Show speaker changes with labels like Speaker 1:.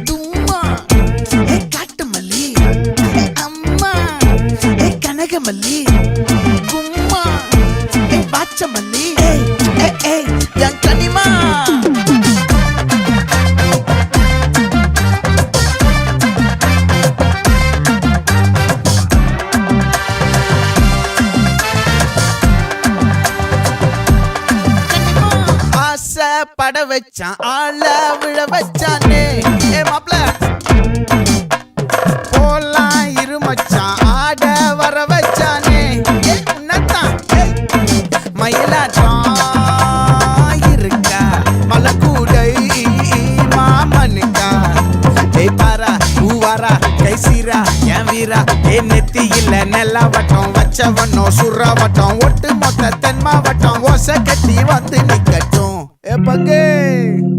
Speaker 1: தும்மா ஏ காட்டு மல்லி அம்மா ஏ கனகமல்லி கும்மா ஏ பாச்ச மல்லி என் கனிமா பட வச்சான் ஆள விழ வச்சானே ஏ மாப்ள போலாம் இருமச்சான் ஆட வர வச்சானே உன்னத்தான் மயிலாட்டம் இருக்கா மலக்கூடை மாமனுக்கா ஏய் பாரா பூவாரா கைசீரா என் வீரா ஏ நெத்தி இல்ல நெல்லா வட்டம் வச்சவனோ சுறா வட்டம் ஒட்டு மொத்த தென் மாவட்டம் ஓசை கட்டி வந்து நிக்கட்டும். É pra quem?